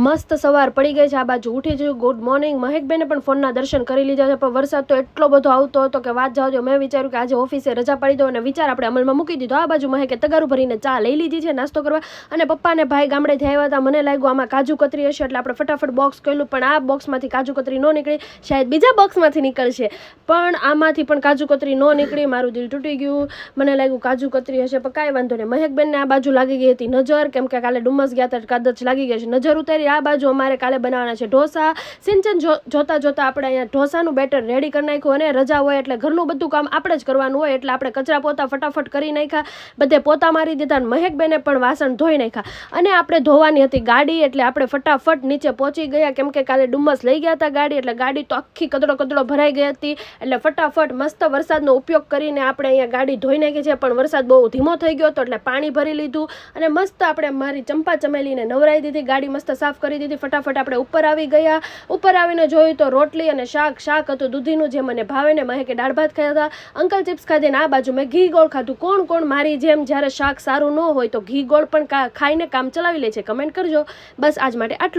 મસ્ત સવાર પડી ગઈ છે, આ બાજુ ઉઠી જયું. Good morning. મહેકબેને પણ ફોનના દર્શન કરી લીધા છે, પણ વરસાદ તો એટલો બધો આવતો હતો કે વાત જાવ. મેં વિચાર્યું કે આજે ઓફિસે રજા પાડી દો અને વિચાર આપણે અમલમાં મૂકી દીધો. આ બાજુ મહેકે તગારું ભરીને ચા લઈ લીધી છે નાસ્તો કરવા, અને પપ્પા અને ભાઈ ગામડેથી આવ્યા હતા. મને લાગ્યું આમાં કાજુ કતરી હશે એટલે આપણે ફટાફટ બોક્સ ખોલ્યું, પણ આ બોક્સમાંથી કાજુ કતરી ન નીકળી. શાયદ બીજા બોક્સમાંથી નીકળશે, પણ આમાંથી પણ કાજુ કતરી ન નીકળી. મારું દિલ તૂટી ગયું. મને લાગ્યું કાજુ કતરી હશે, પણ કાંઈ વાંધો નહીં. મહેકબેનને આ બાજુ લાગી ગઈ હતી નજર, કેમ કે કાલે ડુમસ ગયા હતા, કદાચ લાગી ગઈ છે નજર ઉતારી. આ બાજુ અમારે કાલે બનાવવાના છે ઢોસા. સિંચન જોતા જોતા આપણે અહીંયા ઢોસાનું બેટર રેડી કરી નાખ્યું, અને રજા હોય એટલે ઘરનું બધું કામ આપણે જ કરવાનું હોય, એટલે આપણે કચરા પોતા ફટાફટ કરી નાખ્યા, બધે પોતા મારી દીધા. મહેકબેને પણ વાસણ ધોઈ નાખ્યા, અને આપણે ધોવાની હતી ગાડી, એટલે આપણે ફટાફટ નીચે પહોંચી ગયા, કેમ કે કાલે ડુમસ લઈ ગયા હતા ગાડી, એટલે ગાડી તો આખી કદડો ભરાઈ ગઈ હતી. એટલે ફટાફટ મસ્ત વરસાદનો ઉપયોગ કરીને આપણે અહીંયા ગાડી ધોઈ નાખી છે, પણ વરસાદ બહુ ધીમો થઈ ગયો હતો એટલે પાણી ભરી લીધું, અને મસ્ત આપણે મારી ચંપા ચમેલીને નવરાઈ દીધી, ગાડી મસ્ત સાફ કરી દીધી. ફટાફટ આપણે ઉપર આવી ગયા. ઉપર આવીને જોયું તો રોટલી અને શાક હતું દૂધીનું, જે મને ભાવે ને. મહેકે દાળ ભાત ખાધા, અંકલ ચિપ્સ ખાધી, ને આ બાજુ મેં ઘી ગોળ ખાધું. કોણ મારી જેમ જ્યારે શાક સારું ન હોય તો ઘી ગોળ પણ ખાઈને કામ ચલાવી લે છે? કમેન્ટ કરજો. બસ આજ માટે આટલું.